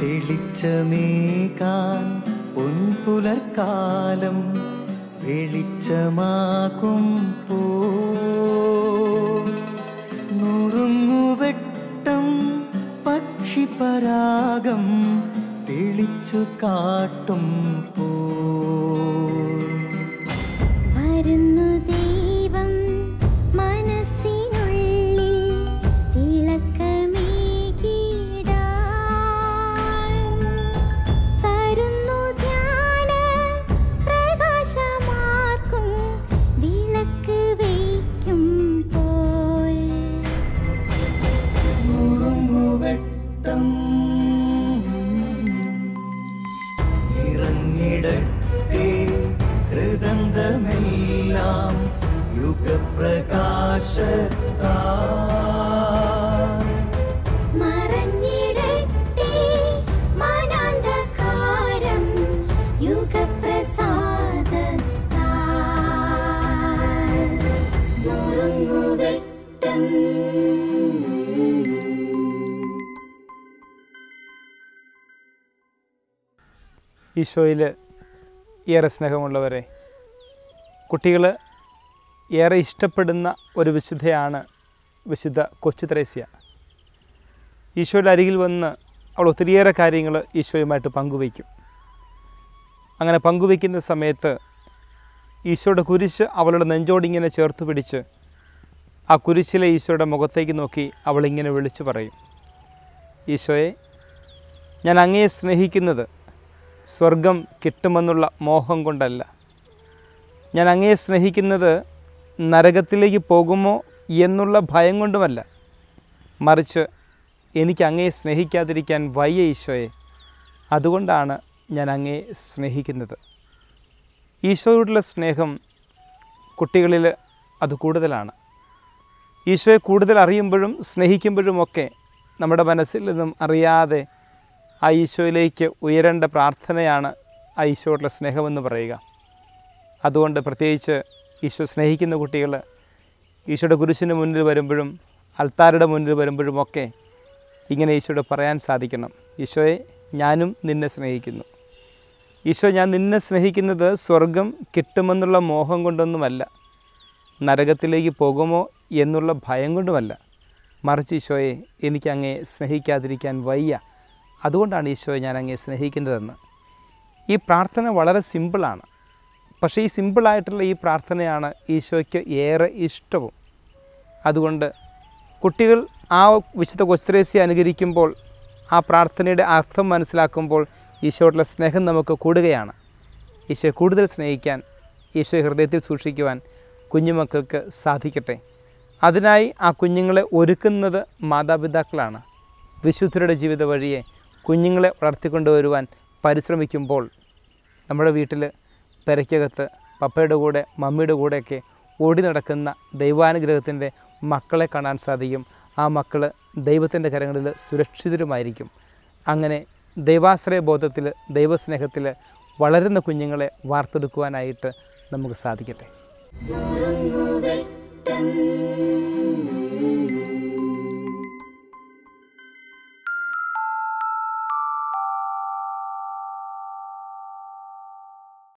തെളിച്ചമേകാൻ പൊൻപുലർക്കാലം വെളിച്ചമാകുമ്പോൾ നുറുങ്ങുവെട്ടം പക്ഷിപരാഗം തെളിച്ചു കാട്ടും വരുന്നു ദൈവം മനസ്സിനുള്ളിൽ തിളക്കമേകിടാൻ തരുന്നു ധ്യാന പ്രകാശമാർക്കും വിളക്ക് വയ്ക്കുമ്പോൾ നുറുങ്ങുവെട്ടം ഇറങ്ങിടട്ടെ ഹൃദന്തമെല്ലാം യുഗപ്രകാശത്താൽ മറഞ്ഞിടട്ടെ മനാന്ധകാരം യുഗപ്രസാദത്താൽ നുറുങ്ങുവെട്ടം. ഈശോയിൽ ഏറെ സ്നേഹമുള്ളവരെ, കുട്ടികൾ ഏറെ ഇഷ്ടപ്പെടുന്ന ഒരു വിശുദ്ധയാണ് വിശുദ്ധ കൊച്ചു ത്രേസ്യ. ഈശോയുടെ അരികിൽ വന്ന് അവൾ ഒത്തിരിയേറെ കാര്യങ്ങൾ ഈശോയുമായിട്ട് പങ്കുവയ്ക്കും. അങ്ങനെ പങ്കുവയ്ക്കുന്ന സമയത്ത് ഈശോയുടെ കുരിശ് അവളുടെ നെഞ്ചോടിങ്ങനെ ചേർത്ത് പിടിച്ച് ആ കുരിശിലെ ഈശോയുടെ മുഖത്തേക്ക് നോക്കി അവളിങ്ങനെ വിളിച്ചു പറയും, ഈശോയെ, ഞാൻ അങ്ങയെ സ്നേഹിക്കുന്നത് സ്വർഗം കിട്ടുമെന്നുള്ള മോഹം കൊണ്ടല്ല. ഞാൻ അങ്ങയെ സ്നേഹിക്കുന്നത് നരകത്തിലേക്ക് പോകുമോ എന്നുള്ള ഭയം കൊണ്ടുമല്ല. മറിച്ച് എനിക്ക് അങ്ങയെ സ്നേഹിക്കാതിരിക്കാൻ വയ്യ ഈശോയെ, അതുകൊണ്ടാണ് ഞാൻ അങ്ങയെ സ്നേഹിക്കുന്നത്. ഈശോയോടുള്ള സ്നേഹം കുട്ടികളിൽ അത് കൂടുതലാണ്. ഈശോയെ കൂടുതൽ അറിയുമ്പോഴും സ്നേഹിക്കുമ്പോഴുമൊക്കെ നമ്മുടെ മനസ്സിൽ നിന്നും അറിയാതെ ആ ഈശോയിലേക്ക് ഉയരേണ്ട പ്രാർത്ഥനയാണ് ആ ഈശോയോടുള്ള സ്നേഹമെന്ന് പറയുക. അതുകൊണ്ട് പ്രത്യേകിച്ച് ഈശോ സ്നേഹിക്കുന്ന കുട്ടികൾ ഈശോയുടെ കുരിശിന് മുന്നിൽ വരുമ്പോഴും അൽത്താരുടെ മുന്നിൽ വരുമ്പോഴുമൊക്കെ ഇങ്ങനെ ഈശോയോട് പറയാൻ സാധിക്കണം, ഈശോയെ, ഞാനും നിന്നെ സ്നേഹിക്കുന്നു. ഈശോ, ഞാൻ നിന്നെ സ്നേഹിക്കുന്നത് സ്വർഗം കിട്ടുമെന്നുള്ള മോഹം കൊണ്ടൊന്നുമല്ല, നരകത്തിലേക്ക് പോകുമോ എന്നുള്ള ഭയം കൊണ്ടുമല്ല. മറിച്ച് ഈശോയെ, എനിക്ക് അങ്ങയെ സ്നേഹിക്കാതിരിക്കാൻ വയ്യ, അതുകൊണ്ടാണ് ഈശോയെ ഞാൻ അങ്ങയെ സ്നേഹിക്കുന്നതെന്ന്. ഈ പ്രാർത്ഥന വളരെ സിമ്പിളാണ്. പക്ഷേ ഈ സിമ്പിളായിട്ടുള്ള ഈ പ്രാർത്ഥനയാണ് ഈശോയ്ക്ക് ഏറെ ഇഷ്ടവും. അതുകൊണ്ട് കുട്ടികൾ ആ വിശുദ്ധ കൊച്ചു ത്രേസ്യയെ അനുകരിക്കുമ്പോൾ, ആ പ്രാർത്ഥനയുടെ അർത്ഥം മനസ്സിലാക്കുമ്പോൾ ഈശോയോടുള്ള സ്നേഹം നമുക്ക് കൂടുകയാണ്. ഈശോയെ കൂടുതൽ സ്നേഹിക്കാൻ, ഈശോയെ ഹൃദയത്തിൽ സൂക്ഷിക്കുവാൻ കുഞ്ഞുമക്കൾക്ക് സാധിക്കട്ടെ. അതിനായി ആ കുഞ്ഞുങ്ങളെ ഒരുക്കുന്നത് മാതാപിതാക്കളാണ്. വിശുദ്ധരുടെ ജീവിത വഴിയെ കുഞ്ഞുങ്ങളെ വളർത്തിക്കൊണ്ടുവരുവാൻ പരിശ്രമിക്കുമ്പോൾ നമ്മുടെ വീട്ടിൽ പെരയ്ക്കകത്ത് പപ്പയുടെ കൂടെ മമ്മിയുടെ കൂടെയൊക്കെ ഓടി നടക്കുന്ന ദൈവാനുഗ്രഹത്തിൻ്റെ മക്കളെ കാണാൻ സാധിക്കും. ആ മക്കൾ ദൈവത്തിൻ്റെ കരങ്ങളിൽ സുരക്ഷിതരുമായിരിക്കും. അങ്ങനെ ദൈവാശ്രയ ബോധത്തിൽ, ദൈവസ്നേഹത്തിൽ വളരുന്ന കുഞ്ഞുങ്ങളെ വാർത്തെടുക്കുവാനായിട്ട് നമുക്ക് സാധിക്കട്ടെ. നുറുങ്ങുവെട്ടം